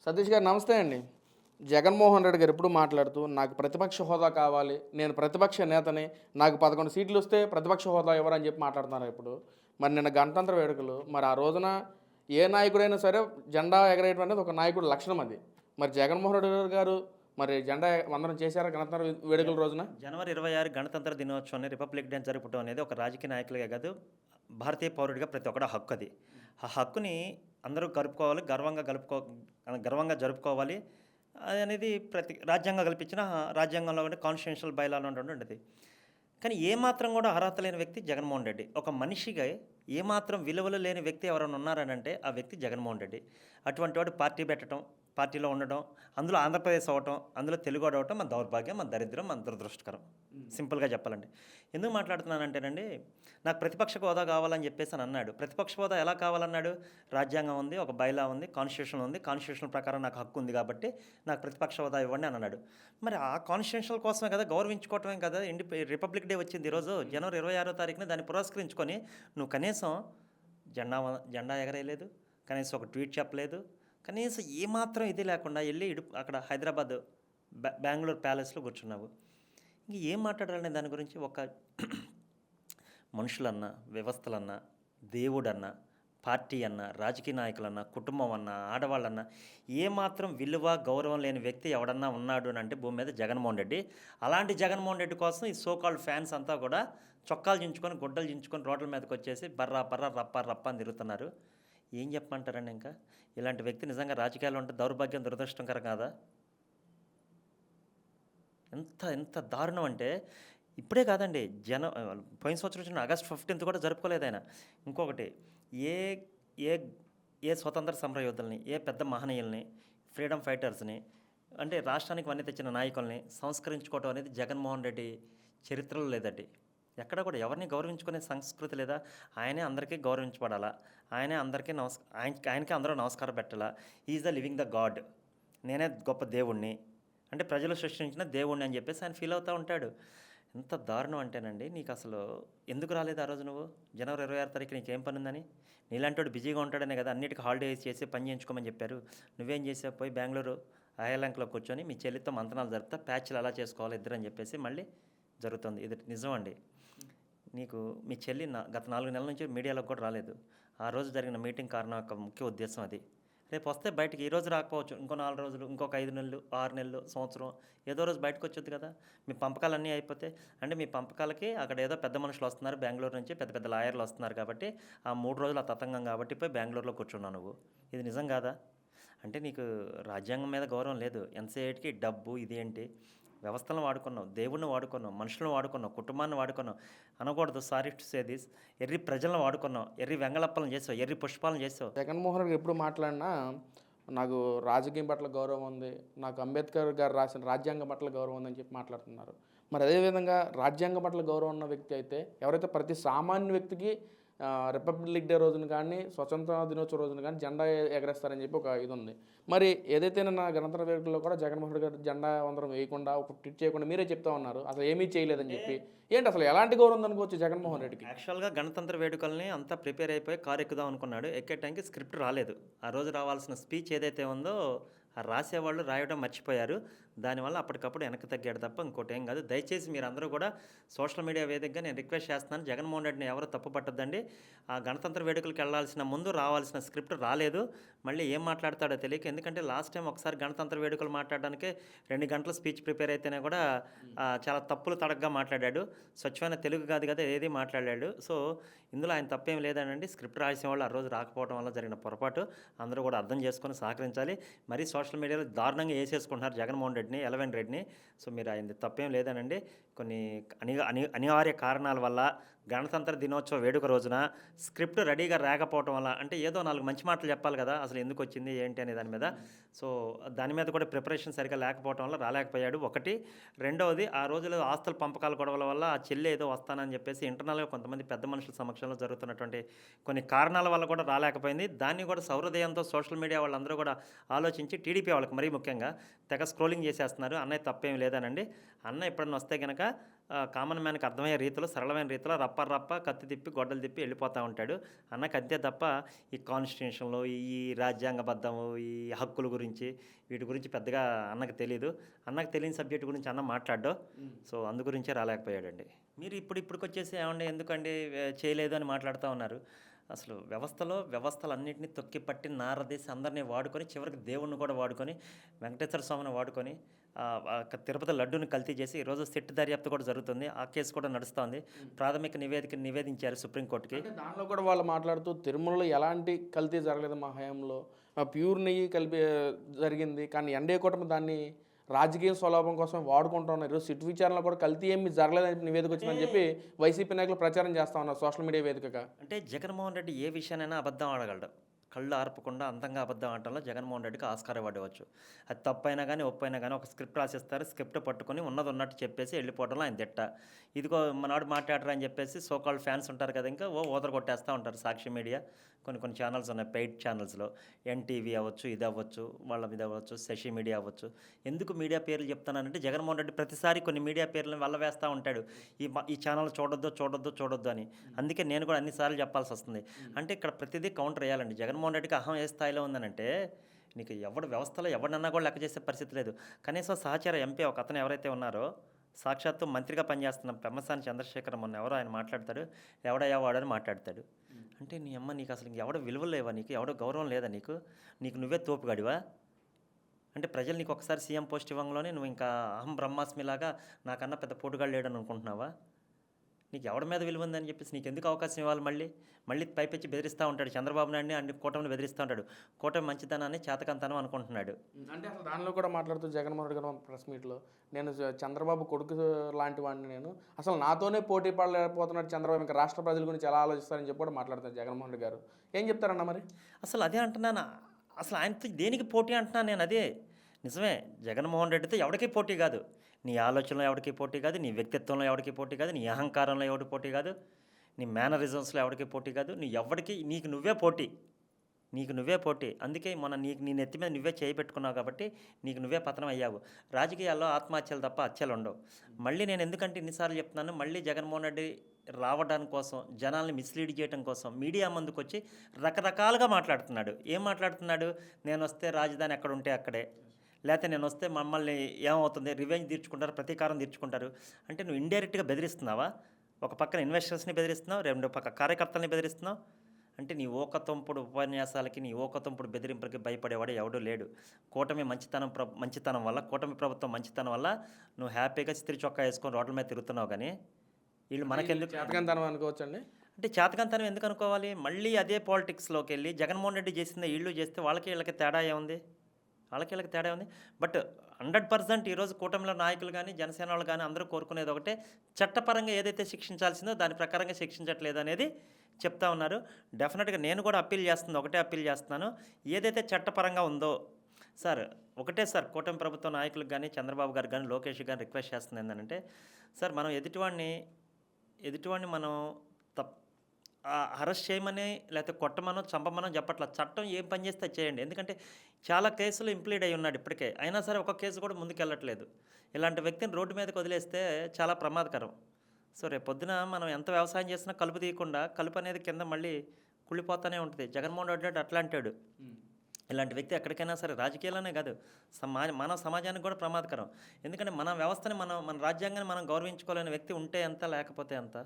సతీష్ గారు నమస్తే అండి. జగన్మోహన్ రెడ్డి గారు ఎప్పుడు మాట్లాడుతూ నాకు ప్రతిపక్ష హోదా కావాలి, నేను ప్రతిపక్ష నేతని, నాకు 11 సీట్లు వస్తే ప్రతిపక్ష హోదా ఇవ్వరని చెప్పి మాట్లాడుతున్నారు ఇప్పుడు. మరి నిన్న గణతంత్ర వేడుకలు మరి ఆ రోజున ఏ నాయకుడైనా సరే జెండా ఎగరేయడం అనేది ఒక నాయకుడి లక్షణం అది. మరి జగన్మోహన్ రెడ్డి గారు మరి జెండా వందనం చేశారా గణతంత్ర జ వేడుకల రోజున? జనవరి 26 గణతంత్ర దినోత్సవాన్ని, రిపబ్లిక్ డే జరపడం అనేది ఒక రాజకీయ నాయకులుగా కాదు, భారతీయ పౌరుడిగా ప్రతి ఒక్కడి హక్కు అది. ఆ హక్కుని అందరూ గరుపుకోవాలి, గర్వంగా జరుపుకోవాలి. అది అనేది ప్రతి రాజ్యాంగం కల్పించిన రాజ్యాంగంలో ఉండే కాన్స్టిట్యూషనల్ బైలాలో ఉంటుంది. కానీ ఏమాత్రం కూడా అర్హత లేని వ్యక్తి జగన్మోహన్ రెడ్డి. ఒక మనిషిగా ఏమాత్రం విలువలు లేని వ్యక్తి ఎవరైనా ఉన్నారనంటే ఆ వ్యక్తి జగన్మోహన్ రెడ్డి. అటువంటి వాడు పార్టీ పెట్టడం, పార్టీలో ఉండడం, అందులో ఆంధ్రప్రదేశ్ అవ్వటం, అందులో తెలుగోడు అవ్వటం మన దౌర్భాగ్యం, మన దరిద్రం, మన దురదృష్టకరం. సింపుల్గా చెప్పాలండి. ఎందుకు మాట్లాడుతున్నానంటేనండి, నాకు ప్రతిపక్ష హోదా కావాలని చెప్పేసి అని అన్నాడు. ప్రతిపక్ష హోదా ఎలా కావాలన్నాడు? రాజ్యాంగం ఉంది, ఒక బైలా ఉంది, కాన్స్టిట్యూషన్ ఉంది, కాన్స్టిట్యూషన్ ప్రకారం నాకు హక్కు ఉంది కాబట్టి నాకు ప్రతిపక్ష హోదా ఇవ్వండి అని అన్నాడు. మరి ఆ కాన్స్టిట్యూషన్ కోసమే కదా, గౌరవించుకోవటమే కదా రిపబ్లిక్ డే వచ్చింది ఈరోజు జనవరి 26వ తారీఖున. దాన్ని పురస్కరించుకొని నువ్వు కనీసం జెండా ఎగరేయలేదు, కనీసం ఒక ట్వీట్ చెప్పలేదు, కనీసం ఏమాత్రం ఇది లేకుండా వెళ్ళి అక్కడ హైదరాబాద్ బెంగళూరు ప్యాలెస్లో కూర్చున్నావు. ఇంక ఏం మాట్లాడాలని దాని గురించి? ఒక మనుషులన్నా, వ్యవస్థలన్నా, దేవుడన్నా, పార్టీ అన్నా, రాజకీయ నాయకులన్నా, కుటుంబం అన్నా, ఆడవాళ్ళన్నా ఏమాత్రం విలువ గౌరవం లేని వ్యక్తి ఎవడన్నా ఉన్నాడు అని అంటే భూమి మీద జగన్మోహన్ రెడ్డి. అలాంటి జగన్మోహన్ రెడ్డి కోసం ఈ సోకాల్డ్ ఫ్యాన్స్ అంతా కూడా చొక్కాలు చించుకొని, గుడ్డలు చించుకొని రోడ్ల మీదకి వచ్చేసి బర్రా బర్రా రప్ప రప్ప అని తిరుగుతున్నారు. ఏం చెప్పమంటారండి ఇంకా? ఇలాంటి వ్యక్తి నిజంగా రాజకీయాల్లో ఉంటే దౌర్భాగ్యం, దురదృష్టకరం కాదా? ఎంత ఎంత దారుణం అంటే, ఇప్పుడే కాదండి, పోయిన సంవత్సరం వచ్చిన ఆగస్ట్ 15th కూడా జరుపుకోలేదు ఆయన. ఇంకొకటి, ఏ ఏ ఏ స్వతంత్ర సమరయోధుల్ని, ఏ పెద్ద మహనీయుల్ని, ఫ్రీడమ్ ఫైటర్స్ని, అంటే రాష్ట్రానికి వన్నీ తెచ్చిన నాయకుల్ని సంస్కరించుకోవటం అనేది జగన్మోహన్ రెడ్డి చరిత్రలో లేదండి. ఎక్కడ కూడా ఎవరిని గౌరవించుకునే సంస్కృతి లేదా. ఆయనే అందరికీ గౌరవించబడాలా, ఆయనే అందరికీ ఆయనకే అందరూ నమస్కారం పెట్టాలా. Is the living the God, నేనే గొప్ప దేవుణ్ణి, అంటే ప్రజలు సృష్టించిన దేవుణ్ణి అని చెప్పేసి ఆయన ఫీల్ అవుతూ ఉంటాడు. ఎంత దారుణం అంటేనండి, నీకు అసలు ఎందుకు రాలేదు ఆ రోజు నువ్వు? జనవరి 26 తారీఖు నీకేం పని ఉందని? నీలాంటి బిజీగా ఉంటాడనే కదా అన్నిటికీ హాలిడేస్ చేసి పని చేయించుకోమని చెప్పారు. నువ్వేం చేసావు? పోయి బెంగళూరు ఐఎల్ఎంక్లో కూర్చొని మీ చెల్లితో మంతనాలు జరుపుతా, ప్యాచ్లు ఎలా చేసుకోవాలి ఇద్దరు అని చెప్పేసి మళ్ళీ జరుగుతుంది. ఇది నిజం అండి. నీకు మీ చెల్లి గత 4 నెలల నుంచి మీడియాలోకి కూడా రాలేదు. ఆ రోజు జరిగిన మీటింగ్ కారణం యొక్క ముఖ్య ఉద్దేశం అది. రేపు వస్తే బయటికి ఈరోజు రాకపోవచ్చు, ఇంకో 4 రోజులు, ఇంకొక 5 నెలలు, 6 నెలలు, సంవత్సరం, ఏదో రోజు బయటకు వచ్చొద్దు కదా. మీ పంపకాలన్నీ అయిపోతే, అంటే మీ పంపకాలకి అక్కడ ఏదో పెద్ద మనుషులు వస్తున్నారు బెంగళూరు నుంచి, పెద్ద పెద్ద లాయర్లు వస్తున్నారు కాబట్టి ఆ 3 రోజులు ఆ తతంగం కాబట్టి పోయి బెంగళూరులో కూర్చున్నావు నువ్వు. ఇది నిజం కాదా? అంటే నీకు రాజ్యాంగం మీద గౌరవం లేదు. ఎంతసేటికి డబ్బు ఇదేంటి? వ్యవస్థలను వాడుకున్నావు, దేవుణ్ణి వాడుకున్నావు, మనుషులను వాడుకున్నావు, కుటుంబాన్ని వాడుకున్నావు. అనకూడదు, సారీ టు సే దిస్, ఎర్రి ప్రజలను వాడుకున్నావు, ఎర్రి వెంగళప్పలను చేసావు, ఎర్రి పుష్పాలను చేసావు. జగన్మోహన్ రెడ్డి ఎప్పుడు మాట్లాడినా నాకు రాజకీయం పట్ల గౌరవం ఉంది, నాకు అంబేద్కర్ గారు రాసిన రాజ్యాంగం పట్ల గౌరవం ఉందని చెప్పి మాట్లాడుతున్నారు. మరి అదేవిధంగా రాజ్యాంగం పట్ల గౌరవం ఉన్న వ్యక్తి అయితే ఎవరైతే ప్రతి సామాన్య వ్యక్తికి రిపబ్లిక్ డే రోజున కానీ స్వతంత్ర దినోత్సవ రోజున కానీ జెండా ఎగరేస్తారని చెప్పి ఒక ఇది ఉంది. మరి ఏదైతే నా గణతంత్ర వేడుకల్లో కూడా జగన్మోహన్ రెడ్డి గారు జెండా వందరం వేయకుండా ఒక ట్వీట్ చేయకుండా మీరే చెప్తా ఉన్నారు అసలు ఏమీ చేయలేదని చెప్పి. ఏంటి అసలు ఎలాంటి గౌరవం అనుకోవచ్చు జగన్మోహన్ రెడ్డికి? యాక్చువల్గా గణతంత్ర వేడుకల్ని అంతా ప్రిపేర్ అయిపోయి కారు ఎక్కుదాం అనుకున్నాడు. ఎక్కే టైంకి స్క్రిప్ట్ రాలేదు. ఆ రోజు రావాల్సిన స్పీచ్ ఏదైతే ఉందో ఆ రాసేవాళ్ళు రాయడం మర్చిపోయారు. దానివల్ల అప్పటికప్పుడు వెనక్కి తగ్గాడు తప్ప ఇంకోటి ఏం కాదు. దయచేసి మీరందరూ కూడా సోషల్ మీడియా వేదికగా నేను రిక్వెస్ట్ చేస్తున్నాను, జగన్మోహన్ రెడ్డిని ఎవరు తప్పు పట్టద్దండి. ఆ గణతంత్ర వేడుకలకు వెళ్ళాల్సిన ముందు రావాల్సిన స్క్రిప్ట్ రాలేదు. మళ్ళీ ఏం మాట్లాడతాడో తెలియక, ఎందుకంటే లాస్ట్ టైం ఒకసారి గణతంత్ర వేడుకలు మాట్లాడడానికే 2 గంటల స్పీచ్ ప్రిపేర్ అయితేనే కూడా చాలా తప్పులు తడగ్గా మాట్లాడాడు. స్వచ్ఛమైన తెలుగు కాదు కదా ఏది మాట్లాడాడు. సో ఇందులో ఆయన తప్పేం లేదనండి. స్క్రిప్ట్ రాసిన వాళ్ళు ఆ రోజు రాకపోవడం వల్ల జరిగిన పొరపాటు అందరూ కూడా అర్థం చేసుకొని సహకరించాలి. మరీ సోషల్ మీడియాలో దారుణంగా వేసేసుకుంటున్నారు జగన్మోహన్ రెడ్డిని, ఎలవెన్ రెడ్డిని. సో మీరు ఆయన తప్పేం లేదనండి. కొన్ని అనివార్య కారణాల వల్ల గణతంత్ర దినోత్సవ వేడుక రోజున స్క్రిప్ట్ రెడీగా రాకపోవడం వల్ల, అంటే ఏదో 4 మంచి మాటలు చెప్పాలి కదా అసలు ఎందుకు వచ్చింది ఏంటి అనే దాని మీద. సో దాని మీద కూడా ప్రిపరేషన్ సరిగ్గా లేకపోవడం వల్ల రాలేకపోయాడు ఒకటి. రెండవది, ఆ రోజులో ఆస్తుల పంపకాల గొడవల వల్ల ఆ చెల్లి ఏదో వస్తానని చెప్పేసి ఇంటర్నల్గా కొంతమంది పెద్ద మనుషుల సమక్షంలో జరుగుతున్నటువంటి కొన్ని కారణాల వల్ల కూడా రాలేకపోయింది. దాన్ని కూడా సౌహృదయంతో సోషల్ మీడియా వాళ్ళందరూ కూడా ఆలోచించి టీడీపీ వాళ్ళకి మరీ ముఖ్యంగా తెగ స్క్రోలింగ్ చేసేస్తున్నారు. అన్నయ్య తప్పేం లేదనండి. అన్న ఎప్పుడన్నా వస్తే కనుక కామన్ మ్యాన్‌కి అర్థమయ్యే రీతిలో, సరళమైన రీతిలో రప్ప రప్ప కత్తి తిప్పి, గొడ్డలు తిప్పి వెళ్ళిపోతా ఉంటాడు. అన్నకి అంతే తప్ప ఈ కాన్స్టిట్యూషన్‌లు, ఈ రాజ్యాంగబద్ధము, ఈ హక్కుల గురించి, వీటి గురించి పెద్దగా అన్నకి తెలీదు. అన్నకి తెలియని సబ్జెక్ట్ గురించి అన్న మాట్లాడడు. సో, అందు గురించే రాలేకపోయాడండి. మీరు ఇప్పటికొచ్చేసి ఏవండీ ఎందుకండి చేయలేదు అని మాట్లాడుతా ఉన్నారు. అసలు వ్యవస్థలన్నిటిని తొక్కిపట్టి నారదీసి అందరిని వాడుకొని, చివరికి దేవుడిని కూడా వాడుకొని, వెంకటేశ్వర స్వామిని వాడుకొని, తిరుపతి లడ్డూని కల్తీ చేసి ఈరోజు సిట్ దర్యాప్తు కూడా జరుగుతుంది. ఆ కేసు కూడా నడుస్తోంది. ప్రాథమిక నివేదించారు సుప్రీంకోర్టుకి. అంటే దాంట్లో కూడా వాళ్ళు మాట్లాడుతూ తిరుమలలో ఎలాంటి కల్తీ జరగలేదు మా హయాంలో, ప్యూర్ నెయ్యి కలిపి జరిగింది, కానీ ఎన్డీఏ కూటమి దాన్ని రాజకీయ స్వలాభం కోసం వాడుకుంటున్నారు. ఈరోజు సిట్ విచారణలో కూడా కల్తీ ఏమి జరగలేదని నివేదిక వచ్చిందని చెప్పి వైసీపీ నాయకులు ప్రచారం చేస్తా ఉన్నారు సోషల్ మీడియా వేదికగా. అంటే జగన్మోహన్ రెడ్డి ఏ విషయానైనా అబద్ధం ఆడగలడు. కళ్ళు ఆర్పకుండా అందంగా అబద్ధం ఆడటంలో జగన్మోహన్ రెడ్డికి ఆస్కారం ఇవ్వచ్చు. అది తప్పైనా కానీ, ఒప్పైనా కానీ ఒక స్క్రిప్ట్ రాసిస్తారు. స్క్రిప్ట్ పట్టుకొని ఉన్నది ఉన్నట్టు చెప్పేసి వెళ్ళిపోవడంలో ఆయన దిట్ట. ఇదిగో మనవాడు మాట్లాడరా అని చెప్పేసి సోకాల్డ్ ఫ్యాన్స్ ఉంటారు కదా, ఇంకా ఊదర కొట్టేస్తూ ఉంటారు. సాక్షి మీడియా కొన్ని ఛానల్స్ ఉన్నాయి, పెయిడ్ ఛానల్స్లో. ఎన్టీవీ అవ్వచ్చు, ఇది అవ్వచ్చు, వాళ్ళ మీద అవ్వచ్చు, శశి మీడియా అవ్వచ్చు. ఎందుకు మీడియా పేర్లు చెప్తానంటే జగన్మోహన్ రెడ్డి ప్రతిసారి కొన్ని మీడియా పేర్లను వల్లవేస్తూ ఉంటాడు. ఈ ఛానల్ చూడొద్దు అని. అందుకే నేను కూడా అన్నిసార్లు చెప్పాల్సి వస్తుంది. అంటే ఇక్కడ ప్రతిదీ కౌంటర్ వేయాలండి. జగన్మోహన్ రెడ్డికి అహం ఏ స్థాయిలో ఉందనంటే, నీకు వ్యవస్థలో ఎవరినన్నా కూడా లెక్క చేసే పరిస్థితి లేదు. కనీసం సహచార ఎంపీ ఒక అతను ఎవరైతే ఉన్నారో, సాక్షాత్తు మంత్రిగా పనిచేస్తున్న పెమ్మసాని చంద్రశేఖర్ మొన్న ఎవరో ఆయన మాట్లాడతాడు, ఎవడయ్యా వాడని మాట్లాడతాడు. అంటే నీ అమ్మ నీకు అసలు ఎవడ విలువలు లేవా, నీకు ఎవడో గౌరవం లేదా, నీకు నువ్వే తోపుగాడివా? అంటే ప్రజలు నీకు ఒకసారి సీఎం పోస్ట్ ఇవ్వంగానే నువ్వు ఇంకా అహం బ్రహ్మాస్మిలాగా నాకన్నా పెద్ద పోటుగాడు లేడని అనుకుంటున్నావా? నీకు ఎవడి మీద విలువ ఉందని చెప్పేసి నీకు ఎందుకు అవకాశం ఇవ్వాలి? మళ్ళీ పైపెచ్చి బెదిరిస్తూ ఉంటాడు. చంద్రబాబు నాయుడిని అన్ని కూటమిని బెదిరిస్తూ ఉంటాడు. కూటమి మంచితనాన్ని చేతకంతనం అనుకుంటున్నాడు. అంటే అసలు దానిలో కూడా మాట్లాడుతూ జగన్మోహన్ రెడ్డి గారు ప్రెస్ మీట్లో, నేను చంద్రబాబు కొడుకు లాంటి వాడిని, నేను అసలు నాతోనే పోటీ పడలేకపోతున్నాడు చంద్రబాబు, ఇంకా రాష్ట్ర ప్రజల గురించి ఎలా ఆలోచిస్తారని చెప్పి కూడా మాట్లాడుతారు జగన్మోహన్ రెడ్డి గారు. ఏం చెప్తారన్న మరి? అసలు అదే అంటున్నాను. అసలు ఆయనతో దేనికి పోటీ అంటున్నాను నేను. అదే నిజమే. జగన్మోహన్ రెడ్డితో ఎవరికీ పోటీ కాదు. నీ ఆలోచనలో ఎవరికి పోటీ కాదు, నీ వ్యక్తిత్వంలో ఎవరికి పోటీ కాదు, నీ అహంకారంలో ఎవరికి పోటీ కాదు, నీ మేనరిజమ్స్లో ఎవరికి పోటీ కాదు, నీకు నువ్వే పోటీ. అందుకే నీ నెత్తి మీద నువ్వే చేయి పెట్టుకున్నావు కాబట్టి నీకు నువ్వే పతనం అయ్యావు. రాజకీయాల్లో ఆత్మహత్యలు తప్ప హత్యలు ఉండవు. మళ్ళీ నేను ఎందుకంటే ఇన్నిసార్లు చెప్తున్నాను, మళ్ళీ జగన్మోహన్ రెడ్డి రావడానికి కోసం, జనాల్ని మిస్లీడ్ చేయడం కోసం మీడియా ముందుకు వచ్చి రకరకాలుగా మాట్లాడుతున్నాడు. ఏం మాట్లాడుతున్నాడు? నేను వస్తే రాజధాని ఎక్కడ ఉంటే అక్కడే, లేకపోతే నేను వస్తే మమ్మల్ని ఏమవుతుంది, రివెంజ్ తీర్చుకుంటారు, ప్రతీకారం తీర్చుకుంటారు. అంటే నువ్వు ఇండైరెక్ట్గా బెదిరిస్తున్నావా? ఒక పక్కన ఇన్వెస్టర్స్ని బెదిరిస్తున్నావు, రెండో పక్క కార్యకర్తల్ని బెదిరిస్తున్నావు. అంటే నీ ఓకతుంపుడు ఉపన్యాసాలకి, నీ ఓకతుంపుడు బెదిరింపులకి భయపడేవాడు ఎవడూ లేడు. మంచితనం వల్ల, కూటమి ప్రభుత్వం మంచితనం వల్ల నువ్వు హ్యాపీగా చిత్రి చొక్కా వేసుకొని రోడ్ల మీద తిరుగుతున్నావు. కానీ వీళ్ళు మనకెందుకు చేతకంతనం అనుకోవచ్చండి? అంటే చేతకంతనం ఎందుకు అనుకోవాలి? మళ్ళీ అదే పాలిటిక్స్లోకి వెళ్ళి జగన్మోహన్ రెడ్డి చేసిందే వీళ్ళు చేస్తే వీళ్ళకి తేడా ఏముంది? బట్ 100% ఈరోజు కూటమిలో నాయకులు కానీ, జనసేన వాళ్ళు కానీ అందరూ కోరుకునేది ఒకటే, చట్టపరంగా ఏదైతే శిక్షించాల్సిందో దాని ప్రకారంగా శిక్షించట్లేదు అనేది చెప్తా ఉన్నారు. డెఫినెట్గా నేను కూడా అప్పీల్ చేస్తున్నాను. ఏదైతే చట్టపరంగా ఉందో ఒకటే సార్, కూటమి ప్రభుత్వ నాయకులకు కానీ, చంద్రబాబు గారు కానీ, లోకేష్ గారిని రిక్వెస్ట్ చేస్తుంది ఏంటంటే, సార్ మనం ఎదుటివాడిని మనం అరెస్ట్ చేయమని, లేకపోతే కొట్టమనో చంపమనో చెప్పట్ల. చట్టం ఏం పని చేస్తే చేయండి. ఎందుకంటే చాలా కేసులు ఇంప్లీడ్ అయి ఉన్నాడు ఇప్పటికే. అయినా సరే ఒక కేసు కూడా ముందుకెళ్ళట్లేదు. ఇలాంటి వ్యక్తిని రోడ్డు మీదకి వదిలేస్తే చాలా ప్రమాదకరం. సో రేపు పొద్దున మనం ఎంత వ్యవసాయం చేసినా కలుపు తీయకుండా, కలుపు అనేది కింద మళ్ళీ కుళ్ళిపోతూనే ఉంటుంది. జగన్మోహన్ రెడ్డి అట్లా అంటాడు. ఇలాంటి వ్యక్తి ఎక్కడికైనా సరే, రాజకీయాల్లోనే కాదు, మన సమాజానికి కూడా ప్రమాదకరం. ఎందుకంటే మన వ్యవస్థని మన రాజ్యాంగాన్ని మనం గౌరవించుకోలేని వ్యక్తి ఉంటే ఎంత, లేకపోతే ఎంత.